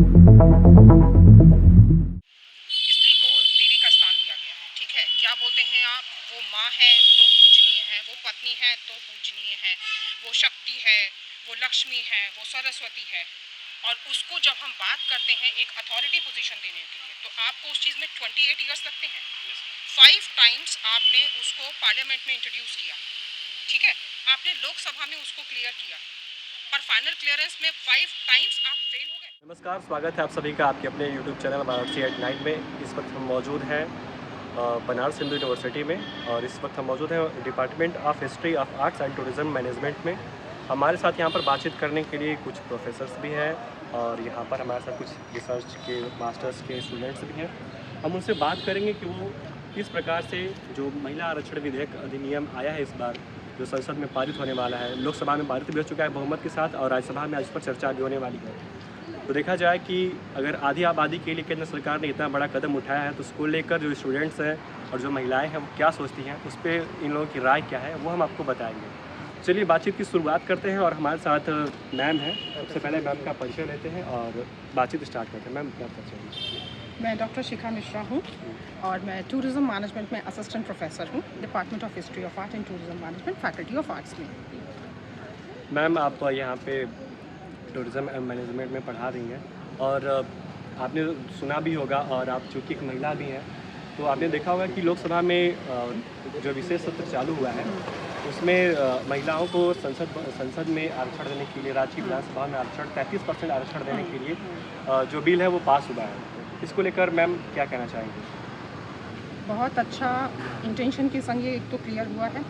स्त्री को देवी का स्थान दिया गया है, ठीक है। क्या बोलते हैं आप, वो माँ है तो पूजनीय है, वो पत्नी है तो पूजनीय है, वो शक्ति है, वो लक्ष्मी है, वो सरस्वती है। और उसको जब हम बात करते हैं एक अथॉरिटी पोजीशन देने के लिए, तो आपको उस चीज़ में 28 ईयर्स लगते हैं। 5 टाइम्स आपने उसको पार्लियामेंट में इंट्रोड्यूस किया, ठीक है। आपने लोकसभा में उसको क्लियर किया, पर फाइनल क्लियरेंस में 5 टाइम्स आप फेल हो गए। नमस्कार, स्वागत है आप सभी का आपके अपने YouTube चैनल वाराणसी एट 9 में। इस वक्त हम मौजूद हैं बनारस हिंदू यूनिवर्सिटी में, और इस वक्त हम मौजूद हैं department of history of arts and tourism management में। हमारे साथ यहाँ पर बातचीत करने के लिए कुछ प्रोफेसर्स भी हैं, और यहाँ पर हमारे साथ कुछ रिसर्च के मास्टर्स के स्टूडेंट्स भी हैं। हम उनसे बात करेंगे कि वो किस प्रकार से जो महिला आरक्षण विधेयक अधिनियम आया है इस बार, जो संसद में पारित होने वाला है, लोकसभा में पारित भी हो चुका है बहुमत के साथ, और राज्यसभा में आज इस पर चर्चा भी होने वाली है। तो देखा जाए कि अगर आधी आबादी के लिए केंद्र सरकार ने इतना बड़ा कदम उठाया है, तो उसको लेकर जो स्टूडेंट्स हैं और जो महिलाएं हैं वो क्या सोचती हैं, उस पर इन लोगों की राय क्या है, वो हम आपको बताएंगे। चलिए बातचीत की शुरुआत करते हैं, और हमारे साथ मैम हैं। सबसे पहले मैम का परिचय लेते हैं और बातचीत स्टार्ट करते हैं। मैम क्या परिचय? मैं डॉक्टर शिखा मिश्रा हूँ और मैं टूरिज़्म मैनेजमेंट में असिस्टेंट प्रोफेसर हूँ, department of history of art and tourism management, faculty of arts में। मैम आप यहाँ पे टूरिज़्म मैनेजमेंट में पढ़ा रही हैं, और आपने सुना भी होगा, और आप चूँकि एक महिला भी हैं, तो आपने देखा होगा कि लोकसभा में जो विशेष सत्र चालू हुआ है, उसमें महिलाओं को संसद में आरक्षण देने के लिए, राज्य की विधानसभा में आरक्षण 33% आरक्षण देने के लिए जो बिल है वो पास हुआ है। इसको लेकर मैम क्या कहना चाहेंगे? बहुत अच्छा इंटेंशन के संग ये एक तो क्लियर हुआ है,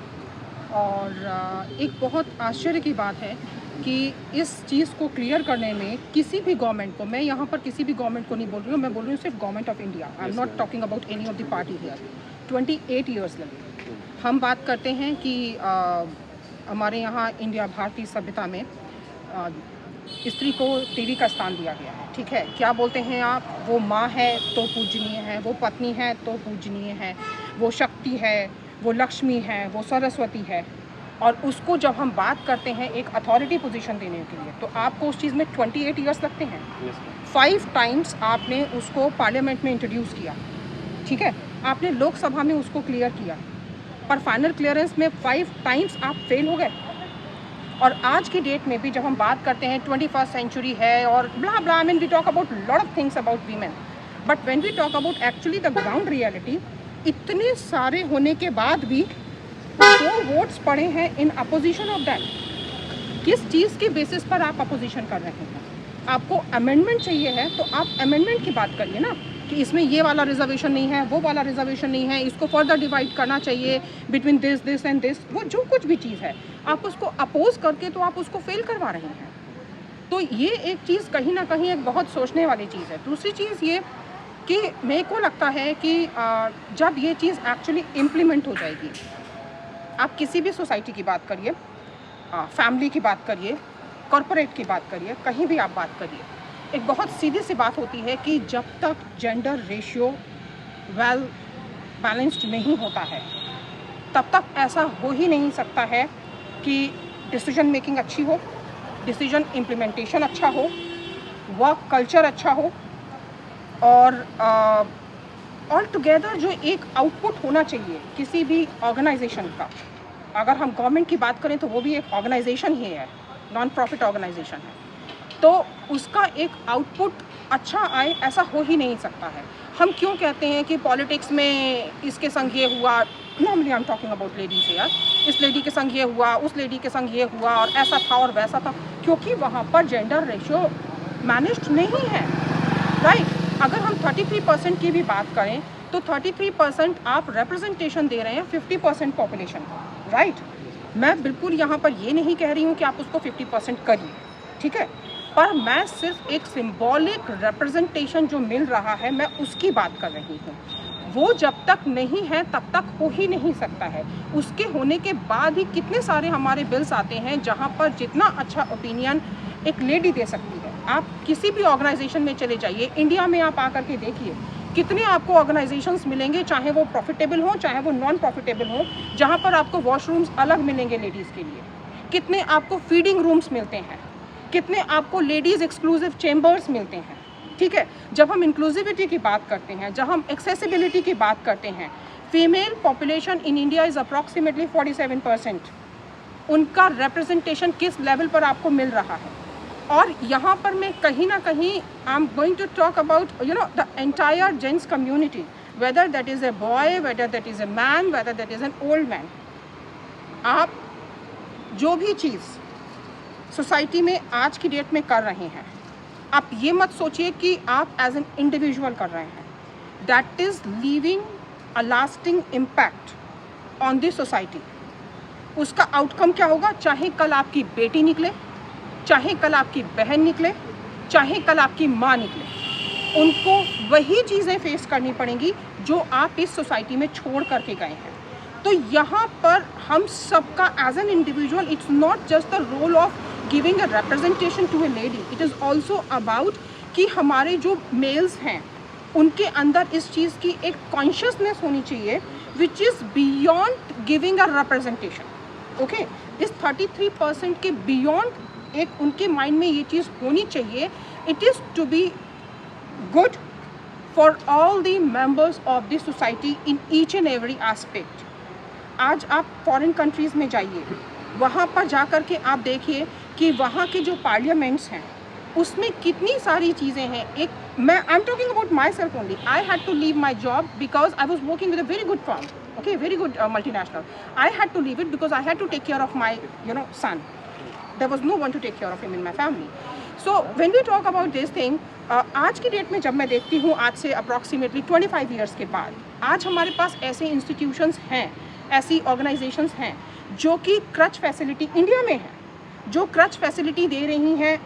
और एक बहुत आश्चर्य की बात है कि इस चीज़ को क्लियर करने में किसी भी गवर्नमेंट को, मैं यहाँ पर किसी भी गवर्नमेंट को नहीं बोल रही हूँ, मैं बोल रही हूँ सिर्फ government of India, I am not talking about any of the party here, 28 years लगे। हम बात करते हैं कि हमारे यहाँ इंडिया भारतीय सभ्यता में स्त्री को देवी का स्थान दिया गया है, ठीक है। क्या बोलते हैं आप, वो माँ है तो पूजनीय है, वो पत्नी है तो पूजनीय है, वो शक्ति है, वो लक्ष्मी है, वो सरस्वती है। और उसको जब हम बात करते हैं एक अथॉरिटी पोजीशन देने के लिए, तो आपको उस चीज़ में 28 ईयर्स लगते हैं। 5 टाइम्स आपने उसको पार्लियामेंट में इंट्रोड्यूस किया, ठीक है। आपने लोकसभा में उसको क्लियर किया, पर फाइनल क्लियरेंस में 5 टाइम्स आप फेल हो गए। और आज की डेट में भी जब हम बात करते हैं 21st सेंचुरी है और blah blah, I mean we talk about lot of things about women, but when we talk about actually the ground reality, इतने सारे होने के बाद भी 2 वोट्स पड़े हैं इन अपोजिशन ऑफ दैट। किस चीज़ के बेसिस पर आप अपोजिशन कर रहे हैं? आपको अमेंडमेंट चाहिए है तो आप अमेंडमेंट की बात करिए ना, कि इसमें ये वाला रिजर्वेशन नहीं है, वो वाला रिजर्वेशन नहीं है, इसको फर्दर डिवाइड करना चाहिए बिटवीन दिस एंड दिस। वो जो कुछ भी चीज़ है, आप उसको अपोज करके तो आप उसको फेल करवा रहे हैं। तो ये एक चीज़ कहीं ना कहीं एक बहुत सोचने वाली चीज़ है। दूसरी चीज़ ये कि मेरे को लगता है कि जब ये चीज़ एक्चुअली इम्प्लीमेंट हो जाएगी, आप किसी भी सोसाइटी की बात करिए, फैमिली की बात करिए, कॉरपोरेट की बात करिए, कहीं भी आप बात करिए, एक बहुत सीधी सी बात होती है कि जब तक जेंडर रेशियो वेल बैलेंस्ड नहीं होता है, तब तक ऐसा हो ही नहीं सकता है कि डिसीजन मेकिंग अच्छी हो, डिसीजन इम्प्लीमेंटेशन अच्छा हो, वर्क कल्चर अच्छा हो, और ऑल टुगेदर जो एक आउटपुट होना चाहिए किसी भी ऑर्गेनाइजेशन का। अगर हम गवर्नमेंट की बात करें तो वो भी एक ऑर्गेनाइजेशन ही है, नॉन प्रॉफिट ऑर्गेनाइजेशन है, तो उसका एक आउटपुट अच्छा आए, ऐसा हो ही नहीं सकता है। हम क्यों कहते हैं कि पॉलिटिक्स में इसके संग ये हुआ, normally I am talking about ladies यार, इस लेडी के संग ये हुआ, उस लेडी के संग ये हुआ, और ऐसा था और वैसा था, क्योंकि वहाँ पर जेंडर रेशियो मैनेज्ड नहीं है, राइट। अगर हम 33% की भी बात करें तो 33% आप रिप्रेजेंटेशन दे रहे हैं 50% पॉपुलेशन का, राइट। मैं बिल्कुल यहाँ पर ये नहीं कह रही हूँ कि आप उसको 50% करिए, ठीक है, पर मैं सिर्फ एक सिंबॉलिक रिप्रेजेंटेशन जो मिल रहा है, मैं उसकी बात कर रही हूँ। वो जब तक नहीं है तब तक हो ही नहीं सकता है। उसके होने के बाद ही कितने सारे हमारे बिल्स आते हैं जहाँ पर जितना अच्छा ओपिनियन एक लेडी दे सकती है। आप किसी भी ऑर्गेनाइजेशन में चले जाइए, इंडिया में आप आकर के देखिए कितने आपको ऑर्गेनाइजेशंस मिलेंगे, चाहे वो प्रॉफिटेबल हो चाहे वो नॉन प्रॉफिटेबल हो, जहाँ पर आपको वॉशरूम्स अलग मिलेंगे लेडीज़ के लिए, कितने आपको फीडिंग रूम्स मिलते हैं, कितने आपको लेडीज़ एक्सक्लूसिव चेम्बर्स मिलते हैं, ठीक है, जब हम इंक्लूसिविटी की बात करते हैं, जब हम एक्सेसिबिलिटी की बात करते हैं, female population in India is approximately 47%। उनका रिप्रेजेंटेशन किस लेवल पर आपको मिल रहा है? और यहाँ पर मैं कहीं ना कहीं I am going to talk about the entire gents community, whether that is a boy, whether that is a man, whether that is an old man. आप जो भी चीज़ सोसाइटी में आज की डेट में कर रहे हैं, आप ये मत सोचिए कि आप एज एन इंडिविजुअल कर रहे हैं। That is leaving a lasting impact on the society. उसका आउटकम क्या होगा? चाहे कल आपकी बेटी निकले, चाहे कल आपकी बहन निकले, चाहे कल आपकी माँ निकले, उनको वही चीज़ें फेस करनी पड़ेंगी जो आप इस सोसाइटी में छोड़ करके गए हैं। तो यहाँ पर हम सबका as an individual, it's not just the role of giving a representation to a lady, it is also about कि हमारे जो मेल्स हैं उनके अंदर इस चीज़ की एक कॉन्शियसनेस होनी चाहिए which is beyond giving a representation. Okay, इस 33% के बियॉन्ड एक उनके माइंड में ये चीज़ होनी चाहिए, it is to be good for all the members of the society in each and every aspect. आज आप फॉरेन कंट्रीज़ में जाइए, वहाँ पर जा कर के आप देखिए कि वहाँ के जो पार्लियामेंट्स हैं उसमें कितनी सारी चीज़ें हैं। एक मैं I am talking about myself only, I had to leave my job because I was working with a very good firm, okay, very good multinational. I had to leave it because I had to take care of my son. There was no one to take care of him in my family. So when we talk about this thing, आज की date में जब मैं देखती हूँ, आज से approximately 25 years के बाद, आज हमारे पास ऐसे इंस्टीट्यूशंस हैं, ऐसी ऑर्गेनाइजेशंस हैं जो कि क्रच फैसिलिटी इंडिया में है, जो क्रच फैसिलिटी दे रही हैं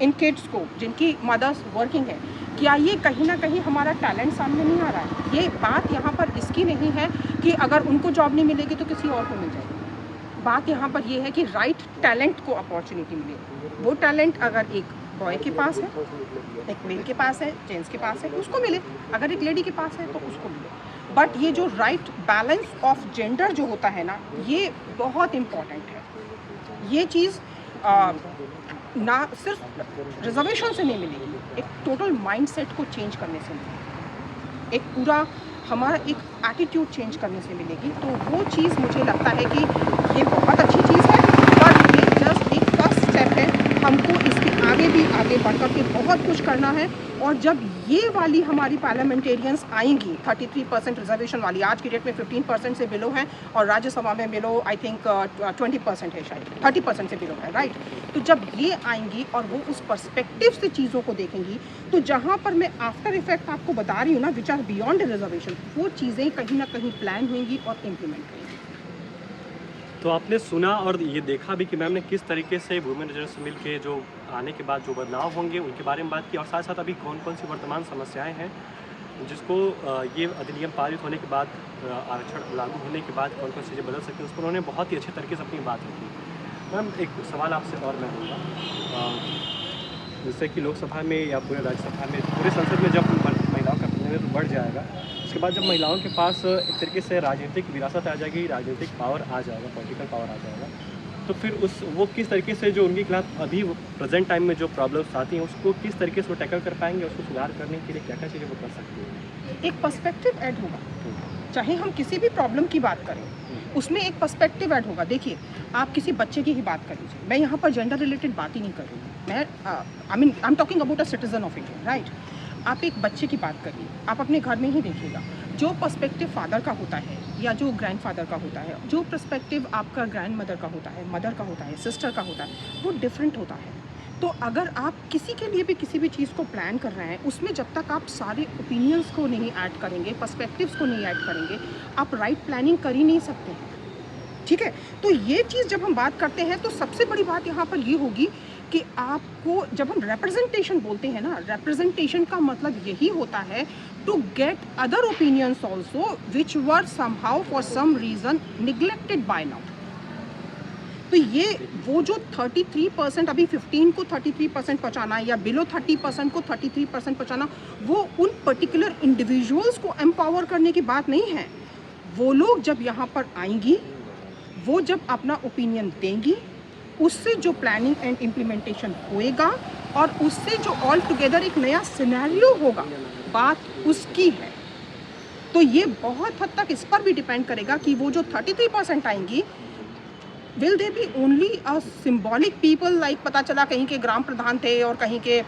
इन किड्स को जिनकी मदर्स वर्किंग है। क्या ये कहीं ना कहीं हमारा टैलेंट सामने नहीं आ रहा है? ये बात यहाँ पर इसकी नहीं है कि अगर उनको जॉब नहीं मिलेगी तो किसी और को मिल जाएगी। बात यहाँ पर ये है कि राइट टैलेंट को अपॉर्चुनिटी मिले। वो टैलेंट अगर एक बॉय के पास है, एक मेल के पास है, जेंट्स के पास है, उसको मिले। अगर एक लेडी के पास है तो उसको मिले। बट ये जो राइट बैलेंस ऑफ जेंडर जो होता है ना, ये बहुत इम्पॉर्टेंट है। ये चीज़ ना सिर्फ रिजर्वेशन से नहीं मिलेगी, एक टोटल माइंडसेट को चेंज करने से मिलेगी, एक पूरा हमारा एक एटीट्यूड चेंज करने से मिलेगी। तो वो चीज़ मुझे लगता है कि ये बहुत अच्छी चीज़ है, बट ये जस्ट एक फर्स्ट स्टेप है। हमको इसके आगे भी आगे बढ़ कर के बहुत कुछ करना है। और जब ये वाली हमारी पार्लियामेंटेरियंस आएंगी 33% रिजर्वेशन वाली, आज की डेट में 15% से बिलो हैं और राज्यसभा में बिलो आई थिंक 20% है, शायद 30% से बिलो है, राइट। तो जब ये आएंगी और वो उस पर्सपेक्टिव से चीज़ों को देखेंगी, तो जहाँ पर मैं आफ्टर इफेक्ट आपको बता रही हूँ ना, विच आर बियॉन्ड रिजर्वेशन, वो चीज़ें कहीं ना कहीं प्लान होंगी और इम्प्लीमेंट होंगी। तो आपने सुना और ये देखा भी कि मैम ने किस तरीके से वुमेन रिजर्वेशन मिल के जो आने के बाद जो बदलाव होंगे उनके बारे में बात की, और साथ साथ अभी कौन कौन सी वर्तमान समस्याएं हैं जिसको ये अधिनियम पारित होने के बाद, आरक्षण लागू होने के बाद कौन कौन सी चीज़ें बदल सकती हैं, उस पर उन्होंने बहुत ही अच्छे तरीके से अपनी बात रखी। मैम एक सवाल आपसे और मैं दूँगा, जैसे कि लोकसभा में या पूरे राज्यसभा में, पूरे संसद में जब महिलाओं का प्रतिनिधित्व बढ़ जाएगा, उसके बाद जब महिलाओं के पास एक तरीके से राजनीतिक विरासत आ जाएगी, राजनीतिक पावर आ जाएगा, पॉलिटिकल पावर आ जाएगा, तो फिर वो किस तरीके से जो उनके खिलाफ अभी प्रेजेंट टाइम में जो प्रॉब्लम्स आती हैं उसको किस तरीके से वो टैकल कर पाएंगे, उसको सुधार करने के लिए क्या क्या चीज़ें वो कर सकती हैं? एक पर्सपेक्टिव ऐड होगा, चाहे हम किसी भी प्रॉब्लम की बात करें उसमें एक पर्सपेक्टिव ऐड होगा। देखिए, आप किसी बच्चे की ही बात कर लीजिए, मैं यहाँ पर जेंडर रिलेटेड बात ही नहीं कर रही हूँ, मैं I am talking about a citizen of India, right. आप एक बच्चे की बात करिए, आप अपने घर में ही देखिएगा, जो पर्सपेक्टिव फादर का होता है या जो ग्रैंडफादर का होता है, जो पर्सपेक्टिव आपका ग्रैंड मदर का होता है, मदर का होता है, सिस्टर का होता है, वो डिफरेंट होता है। तो अगर आप किसी के लिए भी किसी भी चीज़ को प्लान कर रहे हैं, उसमें जब तक आप सारे ओपिनियंस को नहीं ऐड करेंगे, पर्सपेक्टिव्स को नहीं ऐड करेंगे, आप राइट प्लानिंग कर ही नहीं सकते हैं, ठीक है। तो ये चीज़ जब हम बात करते हैं तो सबसे बड़ी बात यहाँ पर ये होगी कि आपको, जब हम रिप्रेजेंटेशन बोलते हैं ना, रिप्रेजेंटेशन का मतलब यही होता है to get other opinions also which were somehow for some reason neglected by now. तो ये वो जो 33%, अभी 15 को 33% पहुँचाना या बिलो 30% को 33% पहुँचाना, वो उन पर्टिकुलर इंडिविजुअल्स को एम्पावर करने की बात नहीं है। वो लोग जब यहाँ पर आएंगी, वो जब अपना ओपिनियन देंगी, उससे जो प्लानिंग एंड इम्प्लीमेंटेशन होएगा, और उससे जो ऑल टुगेदर एक नया सिनेरियो होगा, बात उसकी है। तो ये बहुत हद तक इस पर भी डिपेंड करेगा कि वो जो 33% आएंगी, will they B only a symbolic people, like पता चला कहीं के ग्राम प्रधान थे और कहीं के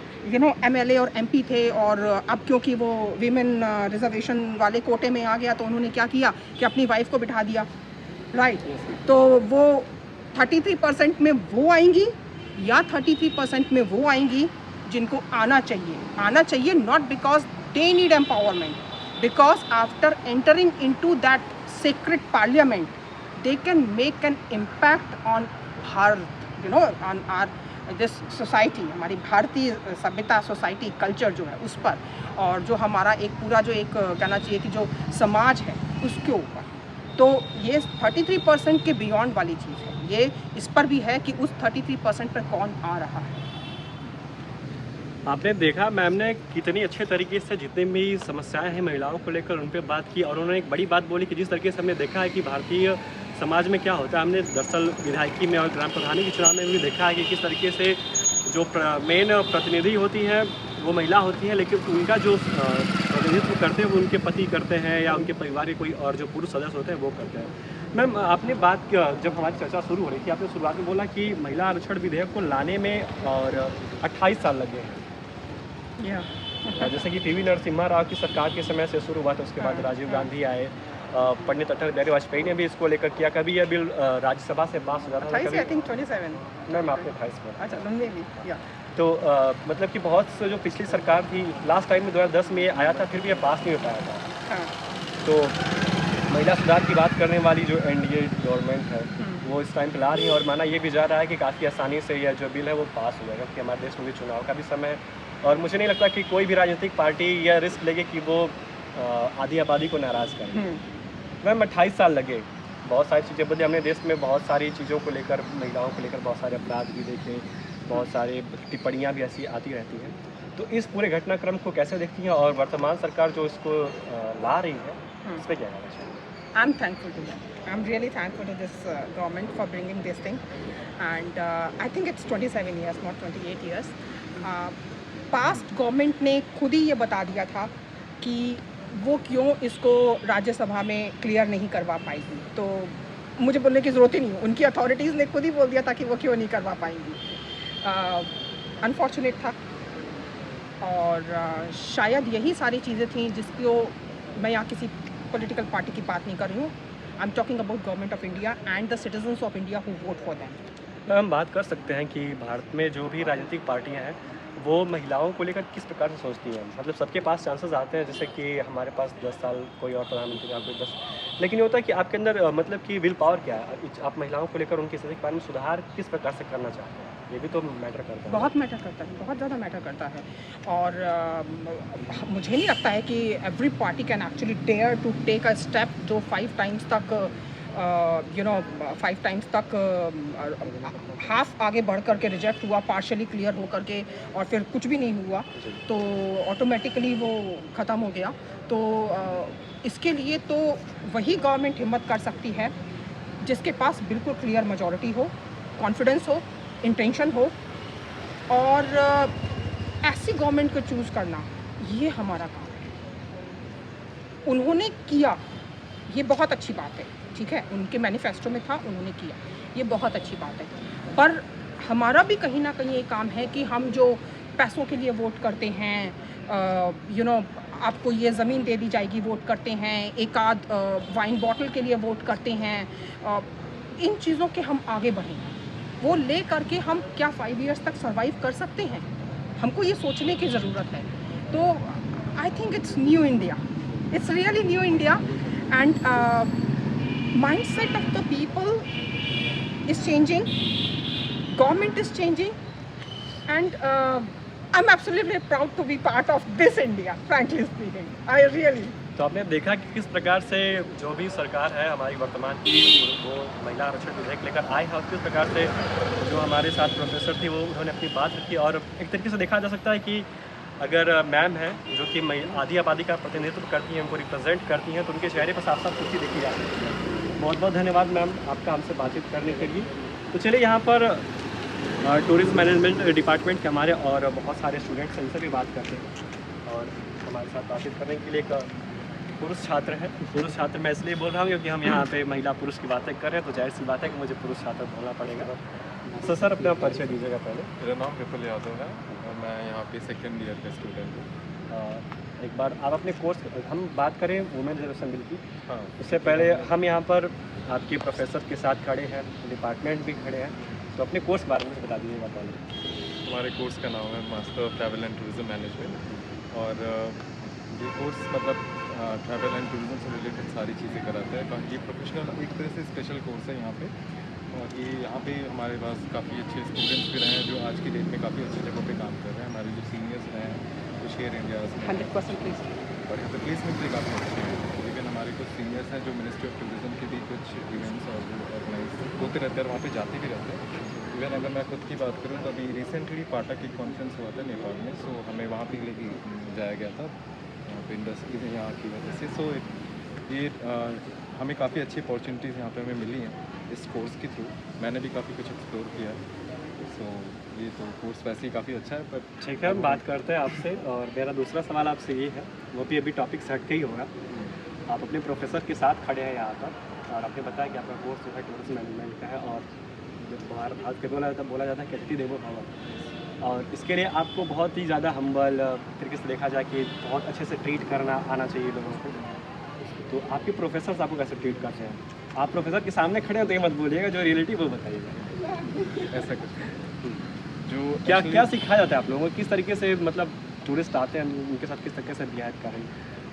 MLA और MP थे, और अब क्योंकि वो वीमेन रिजर्वेशन वाले कोटे में आ गया तो उन्होंने क्या किया कि अपनी वाइफ को बिठा दिया, राइट। तो वो 33% में वो आएंगी या 33% में वो आएंगी जिनको आना चाहिए, not because they need empowerment, because after entering into that sacred parliament they can make an impact on Bharat, on our this society, हमारी भारतीय सभ्यता, सोसाइटी, कल्चर जो है उस पर, और जो हमारा एक पूरा जो एक कहना चाहिए कि जो समाज है उसके ऊपर। तो ये 33% के बियॉन्ड वाली चीज़ है, ये इस पर भी है कि उस 33% पर कौन आ रहा है। आपने देखा मैम ने कितनी अच्छे तरीके से जितनी भी समस्याएं हैं महिलाओं को लेकर उन पर बात की, और उन्होंने एक बड़ी बात बोली कि जिस तरीके से हमने देखा है कि भारतीय समाज में क्या होता है, हमने दरअसल विधायकी में और ग्राम प्रधानी के चुनाव में भी देखा है कि किस तरीके से जो मेन प्रतिनिधि होती है वो महिला होती है, लेकिन उनका जो प्रतिनिधित्व करते हैं वो उनके पति करते हैं या उनके परिवार के कोई और जो पुरुष सदस्य होते हैं वो करते हैं। मैम आपने बात जब हमारी चर्चा शुरू हो रही थी, आपने शुरुआत में बोला कि महिला आरक्षण विधेयक को लाने में और 28 साल लगे हैं। जैसे कि PV नरसिम्हा राव की सरकार के समय से शुरू हुआ था, उसके बाद राजीव गांधी आए, पंडित अटल बिहारी वाजपेयी ने भी इसको लेकर किया, कभी यह बिल राज्यसभा से पास हो जाता था, कभी 27 मैम आपने 28 में, अच्छा या तो मतलब कि बहुत से जो पिछली सरकार थी लास्ट टाइम में 2010 में ये आया था, फिर भी ये पास नहीं हो पाया था। हाँ। तो महिला सुधार की बात करने वाली जो NDA गवर्नमेंट है वो इस टाइम पे ला रही है, और माना ये भी जा रहा है कि काफ़ी आसानी से यह जो बिल है वो पास हो जाएगा, क्योंकि हमारे देश में भी चुनाव का भी समय है, और मुझे नहीं लगता कि कोई भी राजनीतिक पार्टी यह रिस्क लेगी कि वो आधी आबादी को नाराज़ करे। मैम 28 साल लगे, बहुत सारी चीज़ें बदली, हमने देश में बहुत सारी चीज़ों को लेकर, महिलाओं को लेकर बहुत सारे अपराध भी देखे, बहुत सारे टिप्पणियाँ भी ऐसी आती रहती हैं। तो इस पूरे घटनाक्रम को कैसे देखती हैं, और वर्तमान सरकार जो इसको ला रही है इस पर क्या कहना चाहिए? I'm thankful to them. I'm really thankful to this government for bringing this thing, and I think it's 27 years, not 28 years. Past government ने खुद ही ये बता दिया था कि वो क्यों इसको राज्यसभा में क्लियर नहीं करवा पाएगी, तो मुझे बोलने की ज़रूरत ही नहीं है, उनकी अथॉरिटीज़ ने खुद ही बोल दिया था कि वो क्यों नहीं करवा पाएंगी। अनफॉर्चुनेट था, और शायद यही सारी चीज़ें थी जिसको मैं यहाँ किसी पॉलिटिकल पार्टी की बात नहीं कर रही हूँ। आई am talking about government of India and the citizens of India who vote for them. हम बात कर सकते हैं कि भारत में जो भी राजनीतिक पार्टियां हैं वो महिलाओं को लेकर किस प्रकार से सोचती हैं, मतलब सबके पास चांसेस आते हैं, जैसे कि हमारे पास 10 साल कोई और प्रधानमंत्री का, कोई 10, लेकिन ये होता है कि आपके अंदर मतलब कि विल पावर क्या है, आप महिलाओं को लेकर उनकी स्थिति के बारे में सुधार किस प्रकार से करना चाहते हैं, ये भी तो मैटर करता है। बहुत मैटर करता है, बहुत ज़्यादा मैटर करता है, और मुझे नहीं लगता है कि every party can actually dare to take a step जो 5 टाइम्स तक 5 टाइम्स तक हाफ आगे बढ़ करके रिजेक्ट हुआ, पार्शली क्लियर हो करके, और फिर कुछ भी नहीं हुआ तो ऑटोमेटिकली वो ख़त्म हो गया। तो इसके लिए तो वही गवर्नमेंट हिम्मत कर सकती है जिसके पास बिल्कुल क्लियर मेजॉरिटी हो, कॉन्फिडेंस हो, इंटेंशन हो, और ऐसी गवर्नमेंट को चूज़ करना ये हमारा काम है। उन्होंने किया, ये बहुत अच्छी बात है, ठीक है, उनके मैनिफेस्टो में था, उन्होंने किया, ये बहुत अच्छी बात है, पर हमारा भी कहीं ना कहीं ये काम है कि हम जो पैसों के लिए वोट करते हैं, आपको ये ज़मीन दे दी जाएगी वोट करते हैं, एक आध वाइन बॉटल के लिए वोट करते हैं, इन चीज़ों के हम आगे बढ़ें, वो ले करके हम क्या 5 इयर्स तक सर्वाइव कर सकते हैं, हमको ये सोचने की ज़रूरत है। तो I think it's new India, it's really new India, and mindset of the people is changing, government is changing, and I'm absolutely proud to be part of this India, frankly speaking. I really. तो आपने देखा कि किस प्रकार से जो भी सरकार है हमारी वर्तमान की वो महिला आरक्षण विधेयक लेकर आए हैं, और किस प्रकार से जो हमारे साथ प्रोफेसर थी वो उन्होंने अपनी बात रखी, और एक तरीके से देखा जा सकता है कि अगर मैम है जो कि आधी आबादी का प्रतिनिधित्व करती हैं, उनको रिप्रेजेंट करती हैं, तो उनके चेहरे पर साफ साफ खुशी देखी जा सकती है। बहुत बहुत धन्यवाद मैम आपका हमसे बातचीत करने के लिए। तो चलिए यहाँ पर टूरिज्म मैनेजमेंट डिपार्टमेंट के हमारे और बहुत सारे स्टूडेंट्स इनसे भी बात करते हैं। और हमारे साथ बातचीत करने के लिए एक पुरुष छात्र है। पुरुष छात्र मैं इसलिए बोल रहा हूँ क्योंकि हम यहाँ पे महिला पुरुष की बातें कर रहे हैं, तो जाहिर सी बात है कि मुझे पुरुष छात्र बोलना पड़ेगा। सर अपना परिचय दीजिएगा पहले। मेरा नाम विपुल यादव है और मैं यहाँ पे सेकेंड ईयर का स्टूडेंट हूँ। एक बार आप अपने कोर्स, हम बात करें वुमेन रिजर्वेशन बिल की, हाँ, उससे पहले हम यहाँ पर आपके प्रोफेसर के साथ खड़े हैं, डिपार्टमेंट भी खड़े हैं, तो अपने कोर्स के बारे में बता दीजिएगा पहले। हमारे कोर्स का नाम है master of travel and tourism management और ये कोर्स मतलब ट्रैवल एंड टूरिज्म से रिलेटेड सारी चीज़ें कराता है। ये प्रोफेशनल एक तरह से स्पेशल कोर्स है यहाँ पे, और ये यहाँ पे हमारे पास काफ़ी अच्छे स्टूडेंट्स भी रहे हैं जो आज की डेट में काफ़ी अच्छी जगहों पे काम कर रहे हैं। हमारे जो सीनियर्स रहे हैं कुछ एयर इंडिया में 100% प्लीज। और यहाँ पे प्लेसमेंट भी काफ़ी अच्छे हैं। इवन हमारे कुछ सीनियर्स हैं जो मिनिस्ट्री ऑफ टूरिज्म के भी कुछ इवेंट्स और ऑर्गेनाइज होते रहते हैं और वहाँ पे जाते भी रहते हैं। इवन अगर मैं खुद की बात करूँ तो अभी रिसेंटली पाटा की कॉन्फ्रेंस हुआ था नेपाल में, सो हमें वहाँ पे लेके जाया गया था यहाँ पे इंडस्ट्री यहाँ की वजह से। सो ये हमें काफ़ी अच्छी अपॉर्चुनिटीज़ यहाँ पे हमें मिली हैं इस कोर्स के थ्रू। मैंने भी काफ़ी कुछ एक्सप्लोर किया है। सो ये तो कोर्स वैसे ही काफ़ी अच्छा है। पर ठीक है, हम बात करते हैं आपसे। और मेरा दूसरा सवाल आपसे ये है, वो भी अभी टॉपिक से हट के ही होगा। आप अपने प्रोफेसर के साथ खड़े हैं यहाँ पर और आपने बताया कि आपका कोर्स जो है टूरिज्म मैनेजमेंट का है, और जब भारत के बोला जाता है कि अतिथि देवो भव, और इसके लिए आपको बहुत ही ज़्यादा हम्बल तरीके से देखा जाए कि बहुत अच्छे से ट्रीट करना आना चाहिए लोगों को। तो आपके प्रोफेसर आपको कैसे ट्रीट करते हैं? आप प्रोफेसर के सामने खड़े हो तो ये मत बोलिएगा, जो रियलिटी वो बताइएगा। ऐसा कुछ नहीं। जो क्या सिखाया जाता है आप लोगों को? किस तरीके से मतलब टूरिस्ट आते हैं उनके साथ किस तरीके से बिहेव करें,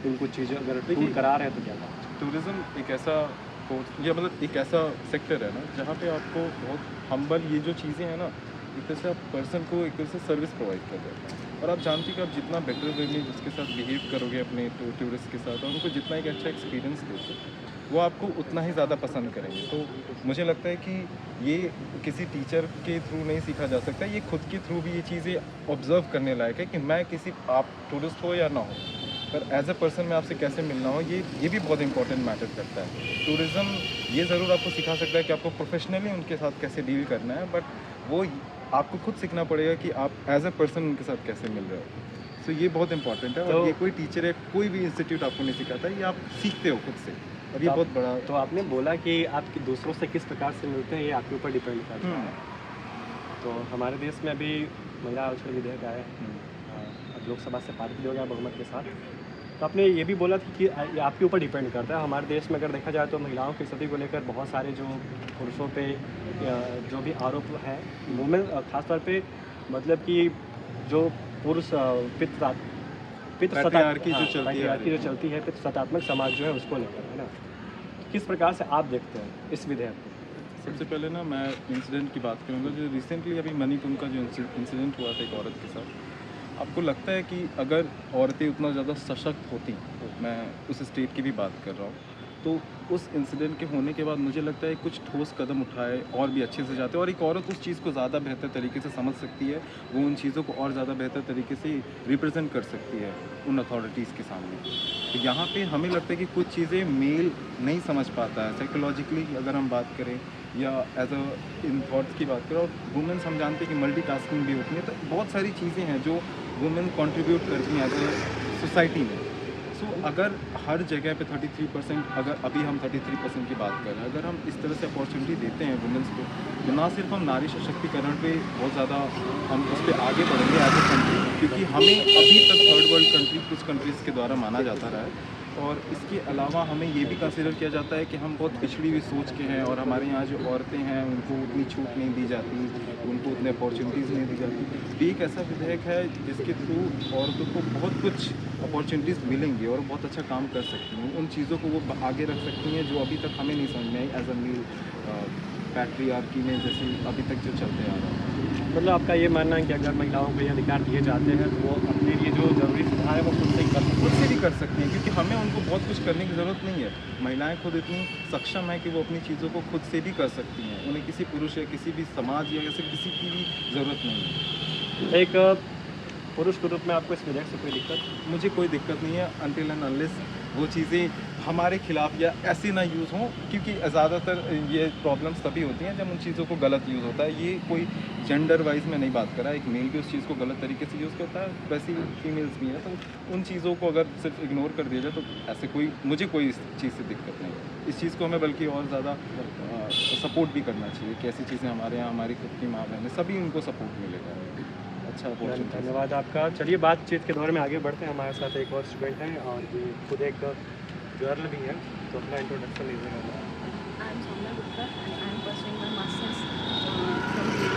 उनको चीज़ें अगर टूर करा रहे हैं तो क्या करें? टूरिज़्म एक ऐसा कोर्स या मतलब एक ऐसा सेक्टर है ना जहाँ पे आपको बहुत हम्बल ये जो चीज़ें हैं ना, एक तरह से आप पर्सन को एक तरह से सर्विस प्रोवाइड कर रहे हैं। और आप जानते हैं कि आप जितना बेटर वे में उसके साथ बिहेव करोगे अपने टूरिस्ट के साथ और उनको जितना एक अच्छा एक्सपीरियंस दोगे, वो आपको उतना ही ज़्यादा पसंद करेंगे। तो मुझे लगता है कि ये किसी टीचर के थ्रू नहीं सीखा जा सकता, ये खुद के थ्रू भी ये चीज़ें ऑब्जर्व करने लायक है कि मैं किसी, आप टूरिस्ट हो या ना हो, पर एज अ पर्सन मैं आपसे कैसे मिलना हो, ये भी बहुत इंपॉर्टेंट मैटर करता है। टूरिज़्म ये ज़रूर आपको सिखा सकता है कि आपको प्रोफेशनली उनके साथ कैसे डील करना है, बट वो आपको खुद सीखना पड़ेगा कि आप एज अ पर्सन उनके साथ कैसे मिल रहे हो। सो ये बहुत इंपॉर्टेंट है। और ये कोई टीचर है, कोई भी इंस्टीट्यूट आपको नहीं सिखाता, ये आप सीखते हो खुद से, और ये बहुत बड़ा। तो आपने बोला कि आप दूसरों से किस प्रकार से मिलते हैं ये आपके ऊपर डिपेंड करता है। तो हमारे देश में अभी महिला आरक्षण विधेयक आया है, अब लोकसभा से पारित भी हो गया बहुमत के साथ। तो आपने ये भी बोला था कि ये आपके ऊपर डिपेंड करता है। हमारे देश में अगर देखा जाए तो महिलाओं की स्थिति को लेकर बहुत सारे जो पुरुषों पे जो भी आरोप है, वुमेन खासतौर पे, मतलब कि जो पुरुष पैट्रियार्की जो चलती है, पितृसत्तात्मक समाज जो है उसको लेकर, है ना? किस प्रकार से आप देखते हैं इस विधेयक को? सबसे पहले ना मैं इंसिडेंट की बात करूँगा जो रिसेंटली अभी मणिपुर का जो इंसिडेंट हुआ था एक औरत के साथ। आपको लगता है कि अगर औरतें उतना ज़्यादा सशक्त होती, मैं उस स्टेट की भी बात कर रहा हूँ, तो उस इंसिडेंट के होने के बाद मुझे लगता है कुछ ठोस कदम उठाए और भी अच्छे से जाते, और एक औरत उस चीज़ को ज़्यादा बेहतर तरीके से समझ सकती है, वो उन चीज़ों को और ज़्यादा बेहतर तरीके से रिप्रेजेंट कर सकती है उन अथॉरिटीज़ के सामने। तो यहाँ पे हमें लगता है कि कुछ चीज़ें मेल नहीं समझ पाता है साइकोलॉजिकली अगर हम बात करें, या एज अ इन थॉट्स की बात करें। और वुमेन्स हम जानते हैं कि मल्टीटास्किंग भी होती है, तो बहुत सारी चीज़ें हैं जो वुमेन कंट्रीब्यूट करती हैं एज अ सोसाइटी में। सो अगर हर जगह पे 33%, अगर अभी हम 33% की बात कर रहे हैं, अगर हम इस तरह से अपॉर्चुनिटी देते हैं वुमेन्स को, तो ना सिर्फ हम नारी सशक्तिकरण पे बहुत ज़्यादा हम उस पर आगे बढ़ेंगे एज अ कंट्री, क्योंकि हमें अभी तक थर्ड वर्ल्ड कंट्री कुछ कंट्रीज़ के द्वारा माना जाता रहा है। और इसके अलावा हमें ये भी कंसिडर किया जाता है कि हम बहुत पिछड़ी हुई सोच के हैं, और हमारे यहाँ जो औरतें हैं उनको उतनी छूट नहीं दी जाती, उनको उतने अपॉर्चुनिटीज़ नहीं दी जाती। तो एक ऐसा विधेयक है जिसके थ्रू औरतों को बहुत कुछ अपॉर्चुनिटीज़ मिलेंगी और बहुत अच्छा काम कर सकती हैं, उन चीज़ों को वो आगे रख सकती हैं जो अभी तक हमें नहीं समझ में I as a mail patriarchy में, जैसे अभी तक जो चलते आ रहा है। मतलब आपका ये मानना है कि अगर महिलाओं को ये अधिकार दिए जाते हैं तो वो अपने लिए जो ज़रूरी सुधार है वो खुद से ही कर सकती खुद से भी कर सकती हैं, क्योंकि हमें उनको बहुत कुछ करने की ज़रूरत नहीं है। महिलाएं खुद इतनी सक्षम है कि वो अपनी चीज़ों को खुद से भी कर सकती हैं, उन्हें किसी पुरुष या किसी भी समाज या ऐसे किसी की भी ज़रूरत नहीं है। एक पुरुष के रूप में आपको इस विधेयक से कोई दिक्कत? मुझे कोई दिक्कत नहीं है अनटिल एंड अनलेस वो चीज़ें हमारे खिलाफ या ऐसे ना यूज़ हों, क्योंकि ज़्यादातर ये प्रॉब्लम्स तभी होती हैं जब उन चीज़ों को गलत यूज़ होता है। ये कोई जेंडर वाइज में नहीं बात कर रहा, एक मेल भी उस चीज़ को गलत तरीके से यूज़ करता है, वैसे ही फीमेल्स भी हैं। तो उन चीज़ों को अगर सिर्फ इग्नोर कर दिया जाए तो ऐसे मुझे कोई इस चीज़ से दिक्कत नहीं है। इस चीज़ को हमें बल्कि और ज़्यादा सपोर्ट भी करना चाहिए कि ऐसी चीज़ें हमारे यहाँ हमारी खुद की माँ बहनें सभी उनको सपोर्ट मिलेगा। अच्छा अपॉर्चुनिटी। धन्यवाद आपका। चलिए बातचीत के दौर में आगे बढ़ते हैं। हमारे साथ एक और स्टूडेंट हैं और ये खुद एक गर्ल भी है, तो अपना इंट्रोडक्शन लीजिएगा। I'm Soumya Gupta and I'm pursuing my master's from the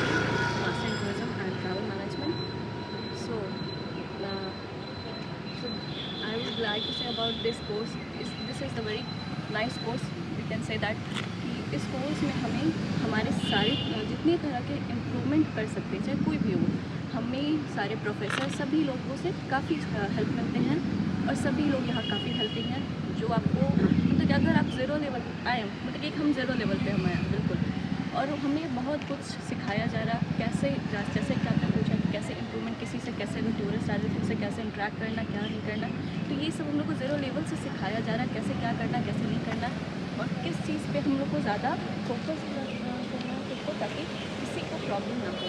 Master in Tourism and Travel Management. So I would like to say about this course. This is the very nice course. We can say that कि इस course में हमें हमारे सारे जितने तरह के improvement कर सकते हैं, चाहे कोई भी हो, हमें सारे प्रोफेसर सभी लोगों से काफ़ी हेल्प मिलते हैं और सभी लोग यहाँ काफ़ी हेल्पिंग हैं, जो आपको मतलब कि अगर आप ज़ीरो लेवल आए मतलब कि हम ज़ीरो लेवल पे हम आए बिल्कुल, और हमें बहुत कुछ सिखाया जा रहा, कैसे जैसे कि आपने पूछा कि कैसे इम्प्रूवमेंट किसी से, कैसे अगर टूरिस्ट आ रहे थे उससे कैसे इंटरेक्ट करना, क्या नहीं करना, तो ये सब हम लोग को ज़ीरो लेवल से सिखाया जा रहा है, कैसे क्या करना, कैसे नहीं करना और किस चीज़ पे हम लोग को ज़्यादा फोकस करना खुद को, ताकि किसी को प्रॉब्लम ना हो।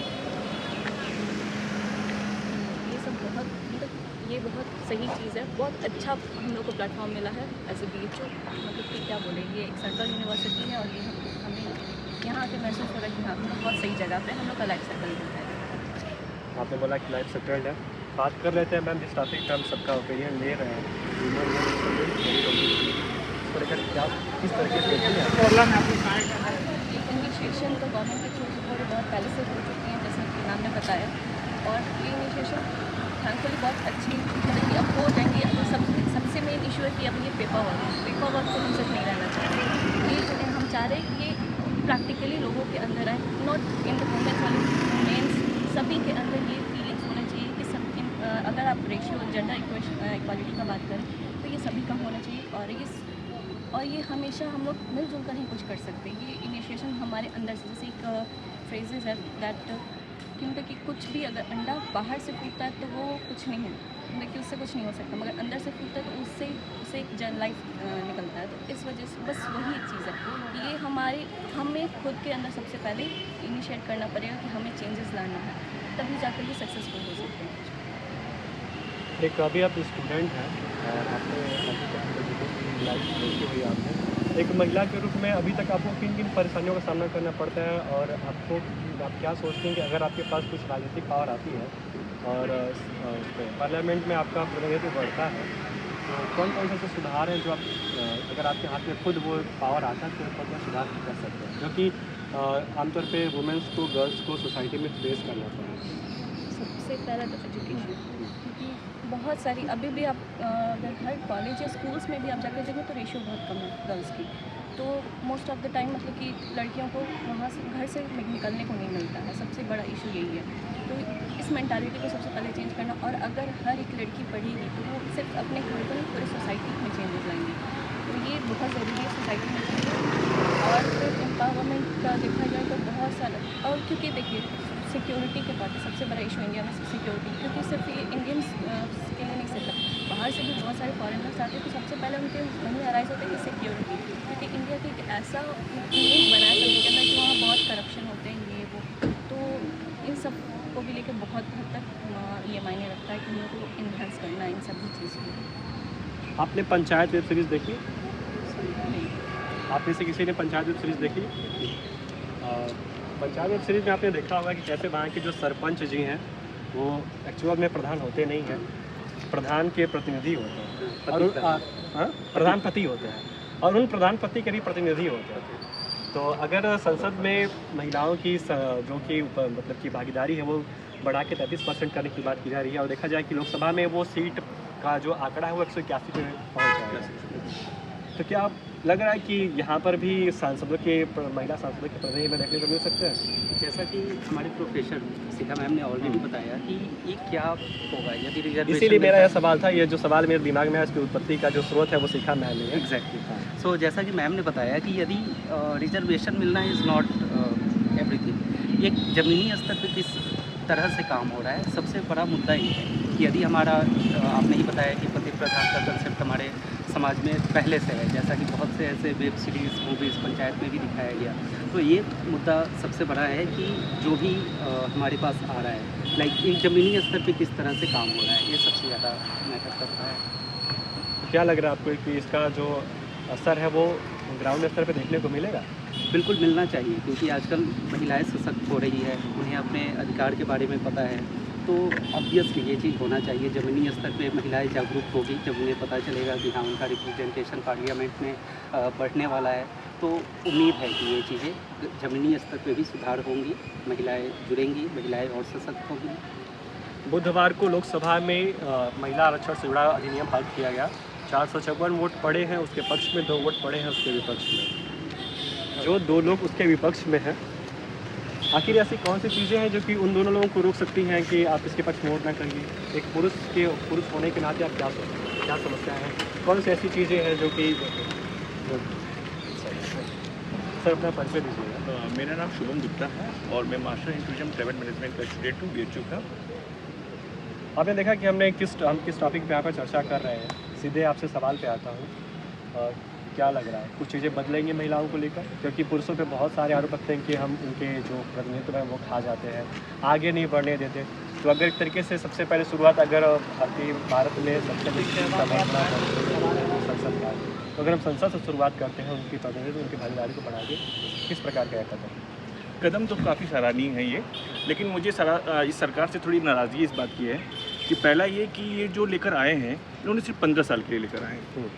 ये सब बहुत मतलब ये बहुत सही चीज़ है, बहुत अच्छा हम लोग को प्लेटफॉर्म मिला है एज ए BHO। मतलब कि क्या बोले, ये एक सेंट्रल यूनिवर्सिटी है और ये हमें यहाँ आके महसूस हो रहा है कि हाँ हम लोग बहुत सही जगह पे हम लोग का लाइफ सेटल होता है। आपने बोला कि लाइफ सेटल्ड है, बात कर लेते हैं मैम जिस टॉपिक पे हम सबका ओपिनियन ले रहे हैं, इसको लेकर क्या किस तरीके से देखते हैं? इनिशिएशन तो गवर्नमेंट के थ्रू बहुत पहले से हो चुकी हैं, जैसे कि मैम ने बताया, और ये इनिशिएशन थैंकफुली बहुत अच्छी मतलब कि अब हो जाएंगी। अब सबसे मेन इशू है कि अब ये पेपर वर्क से हम सिर्फ नहीं रहना चाहते, ये जो हम चाह रहे हैं ये प्रैक्टिकली लोगों के अंदर आए, नॉट इन द वुमेन्स वाले मेन्स, सभी के अंदर ये फीलिंग्स होना चाहिए कि सब अगर आप रेशियो जेंडर इक्वालिटी का बात करें तो ये सभी का होना चाहिए, और ये हमेशा हम लोग मिलजुल कर ही कुछ कर सकते हैं। ये इनिशिएशन हमारे अंदर से, जैसे एक फ्रेजेस है दैट क्योंकि कि कुछ भी अगर अंडा बाहर से फूटता है तो वो कुछ नहीं है, मतलब कि उससे कुछ नहीं हो सकता, मगर अंदर से फूटता है तो उससे एक जन लाइफ निकलता है। तो इस वजह से बस वही एक चीज़ है, ये हमें खुद के अंदर सबसे पहले इनिशिएट करना पड़ेगा कि हमें चेंजेस लाना है, तभी जाकर ये सक्सेसफुल हो सकते हैं। एक अभी आप स्टूडेंट हैं और आपने लाइफ देखी हुई आपने, एक महिला के रूप में अभी तक आपको किन किन परेशानियों का सामना करना पड़ता है, और आप क्या सोचते हैं कि अगर आपके पास कुछ राजनीतिक पावर आती है और पार्लियामेंट में आपका प्रतिनिधित्व बढ़ता है, तो कौन कौन से ऐसे सुधार हैं जो आप अगर आपके हाथ में खुद वो पावर आता है तो कौन कौन सुधार कर सकते हैं, जो कि आमतौर पे वुमेंस को, गर्ल्स को सोसाइटी में फेस करना पड़ता है? सबसे पहला तो एजुकेशन, क्योंकि बहुत सारी अभी भी आप अगर हर कॉलेज या स्कूल्स में भी आप जाकर देखें तो रेशियो बहुत कम है गर्ल्स की, तो मोस्ट ऑफ द टाइम मतलब कि लड़कियों को वहाँ से घर से निकलने को नहीं मिलता है, सबसे बड़ा इशू यही है। तो इस मेंटालिटी को सबसे पहले चेंज करना, और अगर हर एक लड़की पढ़ेगी तो वो सिर्फ अपने घर पर नहीं पूरी सोसाइटी में चेंजेस लाएंगी, तो ये बहुत ज़रूरी है सोसाइटी में चेंजेस। और फिर एम्पावरमेंट का देखा जाए तो बहुत सारा, और क्योंकि देखिए सिक्योरिटी के बात है, सबसे बड़ा इशू इंडिया में सिक्योरिटी, क्योंकि सिर्फ ये इंडियंस के लिए नहीं सिर्फ, बाहर से भी बहुत सारे फॉरेनर्स आते हैं, तो सबसे पहले उनके वहीं अराइज होता है कि सिक्योरिटी, क्योंकि इंडिया की एक ऐसा इमेज बनाया सभी के अंदर कि वहाँ बहुत करप्शन होते हैं ये वो, तो इन सब को भी लेकर बहुत हद तक ये मायने रखता है कि हम लोग को इन्हांस करना है इन सभी चीज़ को। आपने पंचायत वेब सीरीज़ देखी? नहीं। आप में से किसी ने पंचायत वेब सीरीज़ देखी? पंचायत वेब सीरीज़ में आपने देखा होगा कि कैसे वहाँ के जो सरपंच जी हैं वो एक्चुअल में प्रधान होते नहीं हैं, प्रधान के प्रतिनिधि होते हैं, और प्रधान पति होते हैं, और उन प्रधान पति के भी प्रतिनिधि होते हैं। तो अगर संसद में महिलाओं की जो कि मतलब की भागीदारी है वो बढ़ा के 33% करने की बात की जा रही है, और देखा जाए कि लोकसभा में वो सीट का जो आंकड़ा है वो 181 पे पहुँच जाएगा, तो क्या आप लग रहा है कि यहाँ पर भी सांसदों के महिला सांसदों के प्रतिनिधि में देखने को मिल सकते हैं? जैसा कि हमारे प्रोफेसर सीता मैम ने ऑलरेडी बताया कि ये क्या होगा यदि रिजर्वेशन, इसीलिए मेरा यह सवाल था, ये जो सवाल मेरे दिमाग में है इसकी उत्पत्ति का जो स्रोत है वो सीखा मैम ने। एग्जैक्टली। सो जैसा कि मैम ने बताया कि यदि रिजर्वेशन मिलना इज़ नॉट एवरीथिंग, एक ज़मीनी स्तर पर किस तरह से काम हो रहा है, सबसे बड़ा मुद्दा ये है कि यदि हमारा आपने ही बताया कि प्रथा का कंसेप्ट हमारे समाज में पहले से है, जैसा कि बहुत से ऐसे वेब सीरीज़ मूवीज़ पंचायत में भी दिखाया गया। तो ये मुद्दा सबसे बड़ा है कि जो भी हमारे पास आ रहा है, लाइक एक ज़मीनी स्तर पे किस तरह से काम हो रहा है, ये सबसे ज़्यादा मैटर कर रहा है। क्या लग रहा है आपको कि इसका जो असर है वो ग्राउंड स्तर पे देखने को मिलेगा? बिल्कुल मिलना चाहिए, क्योंकि आजकल महिलाएं सशक्त हो रही है, उन्हें अपने अधिकार के बारे में पता है, तो ऑब्वियसली ये चीज़ होना चाहिए। ज़मीनी स्तर पे महिलाएं जागरूक होगी, जब उन्हें पता चलेगा कि हाँ उनका रिप्रेजेंटेशन पार्लियामेंट में बढ़ने वाला है, तो उम्मीद है कि ये चीज़ें ज़मीनी स्तर पे भी सुधार होंगी, महिलाएं जुड़ेंगी, महिलाएं और सशक्त होंगी। बुधवार को लोकसभा में महिला आरक्षण से जुड़ा अधिनियम पारित किया गया। 456 वोट पड़े हैं उसके पक्ष में, 2 वोट पड़े हैं उसके विपक्ष में। जो 2 लोग उसके विपक्ष में हैं, आखिर ऐसी कौन सी चीज़ें हैं जो कि उन दोनों लोगों को रोक सकती हैं कि आप इसके पक्ष में वोट ना करिए? एक पुरुष होने के नाते आप क्या समस्याएं हैं? कौन सी ऐसी चीज़ें हैं जो कि सर अपना परिचय दीजिएगा। मेरा नाम शुभम गुप्ता है और मैं master in tourism travel management का स्टूडेंट हूँ BHU का। आपने देखा कि हम किस टॉपिक पे यहाँ पर चर्चा कर रहे हैं। सीधे आपसे सवाल पे आता हूँ, क्या लग रहा है कुछ चीज़ें बदलेंगी महिलाओं को लेकर? क्योंकि पुरुषों पे बहुत सारे आरोप लगते हैं कि हम उनके जो प्रतिनिधित्व है वो खा जाते हैं, आगे नहीं बढ़ने देते। तो अगर एक तरीके से सबसे पहले शुरुआत अगर भारत में सबसे संसद का, तो अगर हम संसद से शुरुआत करते हैं उनकी प्रतिनिधित्व, उनकी भागीदारी को बढ़ा के, किस प्रकार का कदम तो काफ़ी सराहनीय है ये, लेकिन मुझे इस सरकार से थोड़ी नाराज़गी इस बात की है कि पहला ये कि ये जो लेकर आए हैं इन्होंने सिर्फ 15 साल के लिए लेकर आए हैं।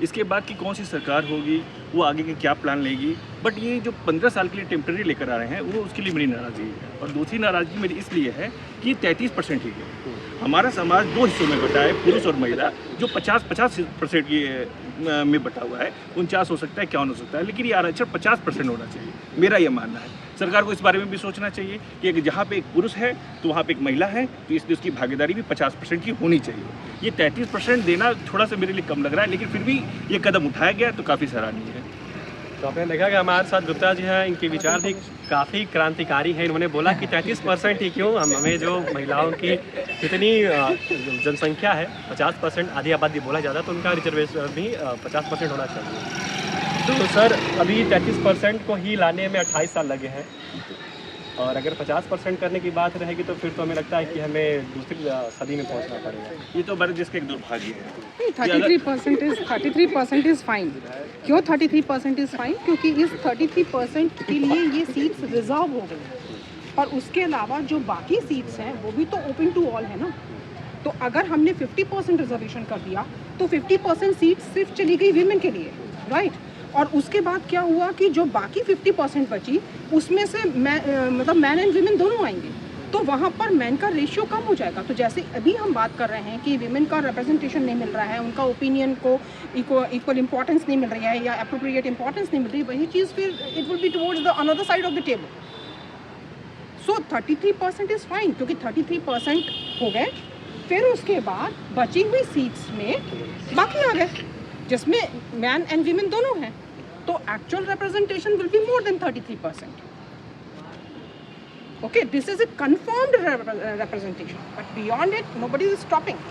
इसके बाद की कौन सी सरकार होगी, वो आगे के क्या प्लान लेगी, बट ये जो 15 साल के लिए टेम्प्रेरी लेकर आ रहे हैं वो उसके लिए मेरी नाराज़गी है। और दूसरी नाराज़गी मेरी इसलिए है कि 33% ही है। हमारा समाज 2 हिस्सों में बटा है, पुरुष और महिला, जो 50% की में बटा हुआ है। 49 हो सकता है, 51 हो सकता है, लेकिन ये आरक्षण 50% होना चाहिए, मेरा ये मानना है। सरकार को इस बारे में भी सोचना चाहिए कि जहाँ पे एक पुरुष है तो वहाँ पे एक महिला है, तो इसलिए उसकी भागीदारी भी 50% की होनी चाहिए। ये 33% देना थोड़ा सा मेरे लिए कम लग रहा है, लेकिन फिर भी ये कदम उठाया गया तो काफ़ी सराहनीय है। तो आपने देखा कि हमारे साथ गुप्ता जी हैं, इनके विचार भी काफ़ी क्रांतिकारी हैं। इन्होंने बोला कि 33% ही क्यों, हमें जो महिलाओं की जितनी जनसंख्या है 50%, आधी आबादी बोला जाता है, तो उनका रिजर्वेशन भी 50% होना चाहिए। तो सर अभी 33% को ही लाने में 28 साल लगे हैं, और अगर 50% करने की बात रहेगी तो फिर तो हमें लगता है कि हमें दूसरी सदी में पहुंचना पड़ेगा। ये तो हमारे देश का एक दुर्भाग्य है। 33% इज़ फाइन। क्यों 33% इज़ फाइन? क्योंकि इस 33% के लिए ये सीट्स रिजर्व हो गई, और उसके अलावा जो बाकी सीट्स हैं वो भी तो ओपन टू ऑल है ना। तो अगर हमने 50% रिजर्वेशन कर दिया तो 50% सीट्स सिर्फ चली गई वीमेन के लिए, राइट? और उसके बाद क्या हुआ कि जो बाकी 50% बची उसमें से मतलब मैन एंड वीमेन दोनों आएंगे, तो वहाँ पर मैन का रेशियो कम हो जाएगा। तो जैसे अभी हम बात कर रहे हैं कि वीमेन का रिप्रेजेंटेशन नहीं मिल रहा है, उनका ओपिनियन को इक्वल इंपॉर्टेंस नहीं मिल रही है या अप्रोप्रिएट इंपॉर्टेंस नहीं मिल रही, वही चीज़ फिर it will be towards the another side of the table. So 33% is fine, क्योंकि 33% हो गए, फिर उसके बाद बची हुई सीट्स में बाकी आ गए जिसमें मैन एंड वीमेन दोनों हैं, तो actual representation will be more than 33%. Okay, this is a confirmed representation, but beyond it, nobody is stopping.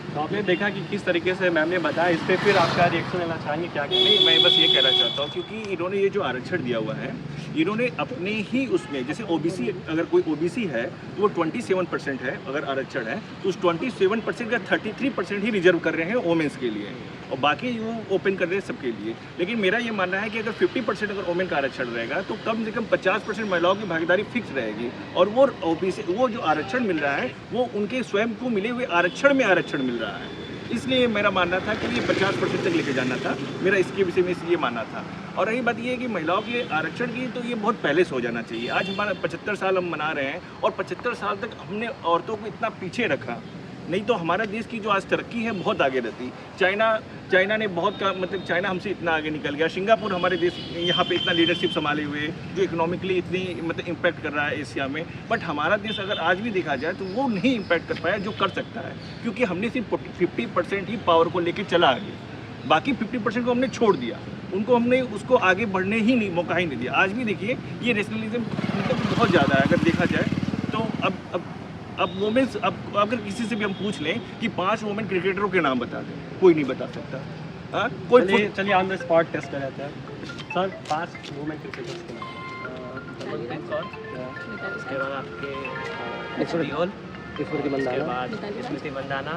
तो आपने देखा कि किस तरीके से मैम ने बताया, इस पर फिर आपका रिएक्शन लेना चाहेंगे क्या? नहीं, मैं बस ये कहना चाहता हूँ, क्योंकि इन्होंने ये जो आरक्षण दिया हुआ है, इन्होंने अपने ही उसमें, जैसे ओबीसी, अगर कोई ओबीसी है तो वो 27% है, अगर आरक्षण है तो उस 27% का 33% ही रिजर्व कर रहे हैं वोमेंस के लिए, और बाकी वो ओपन कर रहे हैं सबके लिए। लेकिन मेरा ये मानना है कि अगर 50% अगर वोमेन का आरक्षण रहेगा तो कम से कम 50% महिलाओं की भागीदारी फिक्स रहेगी, और वो ओबीसी, वो जो आरक्षण मिल रहा है वो उनके स्वयं को मिले हुए आरक्षण में आरक्षण मिल रहा है। इसलिए मेरा मानना था कि ये 50% तक लेके जाना था, मेरा इसके विषय में ये मानना था। और रही बात ये है कि महिलाओं के आरक्षण की, तो ये बहुत पहले से हो जाना चाहिए। आज हमारा 75 साल हम मना रहे हैं, और 75 साल तक हमने औरतों को इतना पीछे रखा, नहीं तो हमारा देश की जो आज तरक्की है बहुत आगे रहती। चाइना ने बहुत मतलब चाइना हमसे इतना आगे निकल गया, सिंगापुर हमारे देश यहाँ पे इतना लीडरशिप संभाले हुए, जो इकोनॉमिकली इतनी मतलब इम्पैक्ट कर रहा है एशिया में। बट हमारा देश अगर आज भी देखा जाए तो वो नहीं इम्पैक्ट कर पाया जो कर सकता है, क्योंकि हमने सिर्फ 50% ही पावर को लेके चला आगे, बाकी 50% को हमने छोड़ दिया, उनको हमने उसको आगे बढ़ने ही नहीं, मौका ही नहीं दिया। आज भी देखिए ये नेशनलिज्म मतलब बहुत ज़्यादा है, अगर देखा जाए तो अब अब वुमेन्स, अब अगर किसी से भी हम पूछ लें कि 5 वुमेन क्रिकेटरों के नाम बता दें, कोई नहीं बता सकता। हाँ, कोई चलिए ऑन द स्पॉट टेस्ट कर लेते हैं सर। 5 वुमेन क्रिकेटर्स के नाम। मनप्रीत कौर, उसके बाद आपके स्मृति हॉल, स्मृति उसके मंदाना, बाद स्मृति मंदाना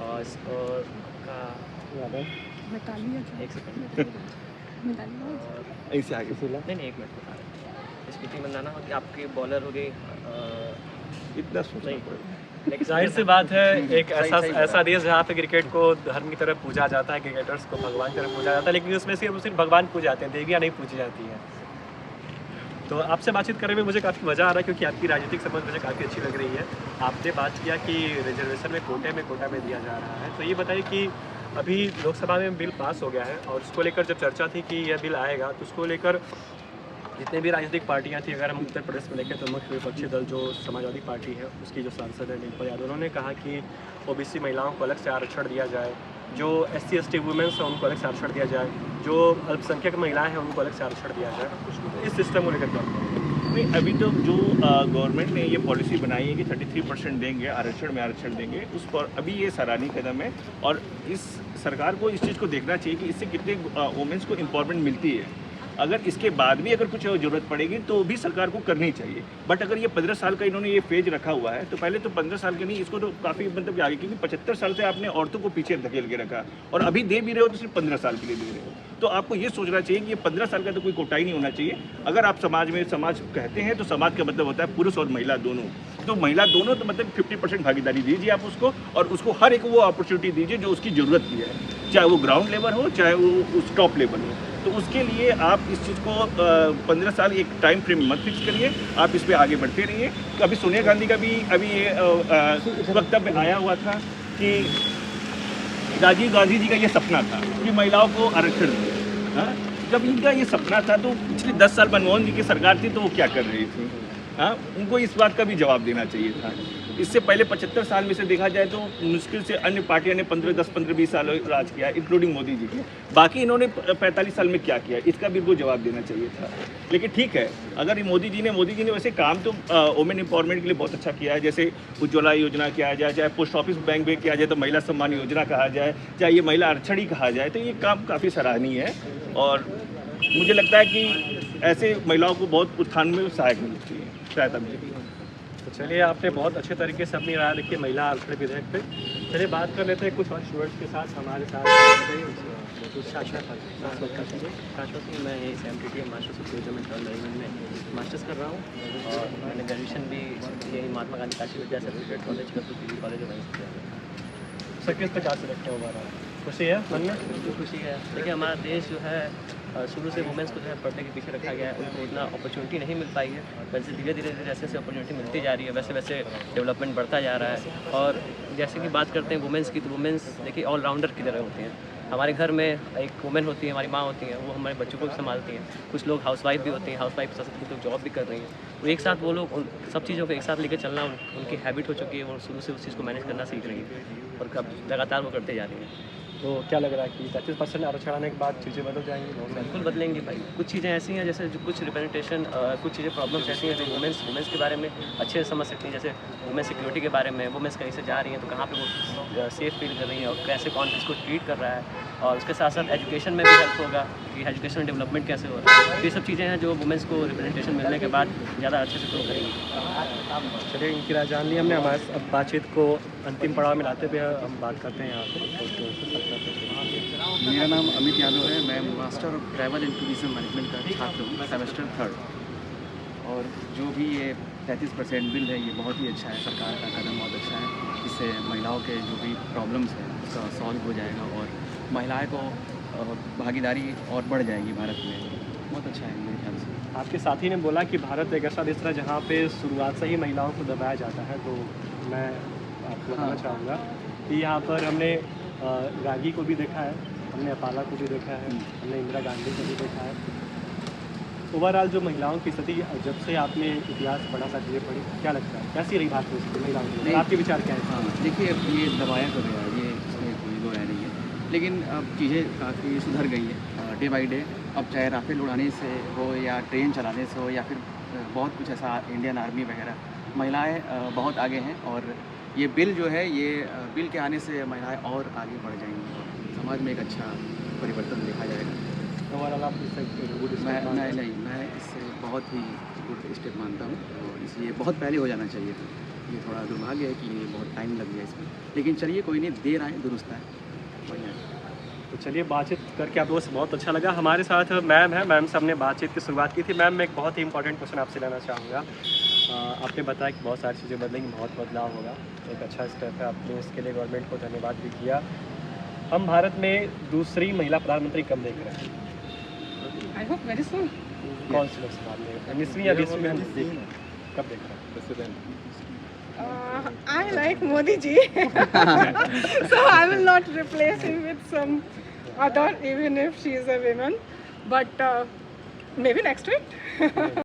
और का एक सेकंड ऐसे आगे नहीं एक मिनट बता रहे। स्मृति मंदाना और आपके बॉलर हो गए इतना सोचना पड़ेगा। लेकिन जाहिर सी बात है एक सही ऐसा देश जहाँ पे क्रिकेट को धर्म की तरह पूजा जाता है, क्रिकेटर्स को भगवान की तरह पूजा जाता है, लेकिन उसमें सिर्फ भगवान पूजे जाते हैं, देवियाँ नहीं पूजी जाती हैं। तो आपसे बातचीत करने में मुझे काफ़ी मज़ा आ रहा है, क्योंकि आपकी राजनीतिक समझ मुझे काफ़ी अच्छी लग रही है। आपने बात किया कि रिजर्वेशन में कोटा में दिया जा रहा है, तो ये बताइए कि अभी लोकसभा में बिल पास हो गया है और उसको लेकर जब चर्चा थी कि यह बिल आएगा, तो उसको लेकर जितने भी राजनीतिक पार्टियां थी, अगर हम उत्तर प्रदेश में देखें तो मुख्य विपक्षी दल जो समाजवादी पार्टी है उसकी जो सांसद है डिम्पल यादव, उन्होंने कहा कि ओबीसी महिलाओं को अलग से आरक्षण दिया जाए, जो SC/ST वुमेन्स हैं उनको अलग से आरक्षण दिया जाए, जो अल्पसंख्यक महिलाएं हैं उनको अलग से आरक्षण दिया जाए। इस सिस्टम को लेकर क्या? नहीं, अभी तो जो गवर्नमेंट ने ये पॉलिसी बनाई है कि 33% देंगे, आरक्षण देंगे, उस पर अभी ये सराहनीय कदम है। और इस सरकार को इस चीज़ को देखना चाहिए कि इससे कितने वुमेन्स को एम्पावरमेंट मिलती है। अगर इसके बाद भी अगर कुछ ज़रूरत पड़ेगी तो भी सरकार को करनी चाहिए। बट अगर ये 15 साल का इन्होंने ये फेज रखा हुआ है, तो पहले तो 15 साल के नहीं, इसको तो काफ़ी मतलब आगे, क्योंकि 75 साल से आपने औरतों को पीछे धकेल के रखा और अभी दे भी रहे हो तो सिर्फ 15 साल के लिए दे रहे हो। तो आपको ये सोचना चाहिए कि ये 15 साल का तो कोई कोटा ही नहीं होना चाहिए। अगर आप समाज कहते हैं तो समाज का मतलब होता है पुरुष और महिला दोनों। तो महिला दोनों तो मतलब 50% भागीदारी दीजिए आप उसको, और उसको हर एक वो अपॉर्चुनिटी दीजिए जो उसकी ज़रूरत की है, चाहे वो ग्राउंड लेवल हो, चाहे वो उस टॉप लेवल हो। तो उसके लिए आप इस चीज़ को 15 साल एक टाइम फ्रेम मत फिक्स करिए, आप इस पर आगे बढ़ते रहिए। तो अभी सोनिया गांधी का भी अभी ये वक्तव्य आया हुआ था कि राजीव गांधी जी का ये सपना था कि महिलाओं को आरक्षण दिए। हाँ, जब इनका ये सपना था तो पिछले 10 साल मनमोहन जी की सरकार थी तो वो क्या कर रही थी? हाँ, उनको इस बात का भी जवाब देना चाहिए था। इससे पहले 75 साल में से देखा जाए तो मुश्किल से अन्य पार्टियों ने 15-20 साल राज किया, इंक्लूडिंग मोदी जी के। बाकी इन्होंने 45 साल में क्या किया, इसका भी इनको जवाब देना चाहिए था। लेकिन ठीक है, अगर मोदी जी ने वैसे काम तो वुमेन एम्पावरमेंट के लिए बहुत अच्छा किया है, जैसे उज्ज्वला योजना किया जाए, चाहे पोस्ट ऑफिस बैंक में किया जाए तो महिला सम्मान योजना कहा जाए, चाहे ये महिला आरक्षण ही कहा जाए, तो ये काम काफ़ी सराहनीय है। और मुझे लगता है कि ऐसे महिलाओं को बहुत उत्थान में सहायता मिलेगी। तो चलिए, आपने बहुत अच्छे तरीके से अपनी राय रखी महिला आरक्षण विधेयक पे। चलिए बात कर लेते हैं कुछ और स्टूडेंट्स के साथ। हमारे साथ शाश्वत मैं ये SMTT masters of tourism and travel management में मास्टर्स कर रहा हूँ और मैंने ग्रेजुएशन भी यही महात्मा गांधी काशी विद्या सर्टिफिकेट कॉलेज PG कॉलेज वहीं से किया। सर किस प्रकार से रखते हो हमारा? खुशी है मन में? बिल्कुल खुशी है। देखिए, हमारा देश जो है शुरू से वुमेंस को जो है पढ़ने के पीछे रखा गया है, उनको उतना अपॉर्चुनिटी नहीं मिल पाई है। वैसे धीरे धीरे जैसे जैसे अपॉर्चुनिटी मिलती जा रही है वैसे वैसे डेवलपमेंट बढ़ता जा रहा है। और जैसे कि बात करते हैं वुमेंस की, तो वुमेंस देखिए ऑलराउंडर की तरह होती हैं। हमारे घर में एक वुमेन होती है, हमारी माँ होती हैं, वो हमारे बच्चों को भी संभालती हैं। कुछ लोग हाउसवाइफ भी होती हैं, हाउसवाइफ के साथ कुछ लोग जॉब भी कर रही हैं। तो एक साथ वो लोग उन सब चीज़ों को एक साथ लेकर चलना उनकी हैबिट हो चुकी है। वो शुरू से उस चीज़ को मैनेज करना सीख रही है और कब लगातार वो करते जा रही हैं। तो क्या लग रहा है कि 33% आरक्षण आने के बाद चीज़ें बदल जाएंगी? बिल्कुल बदलेंगी भाई। कुछ चीज़ें ऐसी हैं जैसे जो कुछ रिप्रेजेंटेशन, कुछ चीज़ें प्रॉब्लम्स ऐसी हैं जो वुमेंस के बारे में अच्छे से समझ सकती हैं। जैसे वुमेन सिक्योरिटी के बारे में, वुमेंस कहीं से जा रही हैं तो कहाँ पे वो सेफ फील कर रही हैं और कैसे कौन किसको ट्रीट कर रहा है। और उसके साथ साथ एजुकेशन में भी हेल्प होगा कि एजुकेशन डेवलपमेंट कैसे हो रहा है। तो ये सब चीज़ें हैं जो वुमेंस को रिप्रेजेंटेशन मिलने के बाद ज़्यादा अच्छे से ग्रो करेंगी। चलिए, इनकी राय जान ली हमने। हमारे अब बातचीत को अंतिम पड़ाव में लाते हुए हम बात करते हैं यहाँ पे। मेरा नाम अमित यादव है। मैं master of travel and tourism management का छात्र हूँ, सेमेस्टर 3rd। और जो भी ये 33% बिल है, ये बहुत ही अच्छा है, सरकार का कदम बहुत अच्छा है। इससे महिलाओं के जो भी प्रॉब्लम्स हैं उसका सॉल्व हो जाएगा और महिलाएं को भागीदारी और बढ़ जाएगी भारत में। बहुत अच्छा है मेरे ख्याल से। आपके साथी ने बोला कि भारत एक ऐसा देश है जहाँ पे शुरुआत से ही महिलाओं को दबाया जाता है। तो मैं आपको बताना चाहूँगा कि यहाँ पर हमने गांधी को भी देखा है, हमने अपाला को भी देखा है, हमने इंदिरा गांधी को भी देखा है। ओवरऑल जो महिलाओं की स्थिति, जब से आपने इतिहास पढ़ा, सा चीज़ें पढ़ी, क्या लगता है कैसी रही भारत में महिलाओं की? आपके विचार क्या है? हाँ, देखिए, अब ये दबाया तो गया, ये इसमें कोई दो राय नहीं है, लेकिन अब चीज़ें काफ़ी सुधर गई है डे बाई डे। अब चाहे राफेल उड़ाने से हो या ट्रेन चलाने से हो या फिर बहुत कुछ ऐसा इंडियन आर्मी वगैरह, महिलाएं बहुत आगे हैं और ये बिल जो है ये बिल के आने से महिलाएं और आगे बढ़ जाएंगी और समाज में एक अच्छा परिवर्तन देखा जाएगा। ओवरऑल आप इससे गुड मैं इससे बहुत ही गुड स्टेप मानता हूँ और इसलिए बहुत पहले हो जाना चाहिए था। ये थोड़ा दुर्भाग्य है कि ये बहुत टाइम लग गया इसमें, लेकिन चलिए कोई नहीं, देर आए दुरुस्त आए, बढ़िया है। तो चलिए, बातचीत करके आप लोगों से बहुत अच्छा लगा। हमारे साथ मैम है, मैम से हमने बातचीत की शुरुआत की थी। मैम, मैं एक बहुत ही इंपॉर्टेंट क्वेश्चन आपसे लेना चाहूँगा। आपने बताया कि बहुत सारी चीज़ें बदलेंगी, बहुत बदलाव होगा, एक अच्छा स्टेप है। आपने इसके लिए गवर्नमेंट को धन्यवाद भी किया। हम भारत में दूसरी महिला प्रधानमंत्री कब देख रहे हैं? I hope very soon. कौन सी लोकसभा में, 19वीं या 20वीं में हम देख रहे हैं? कब देख रहे हैं? President I like Modi ji, so I will not replace him with some other, even if she is a woman. But maybe next week.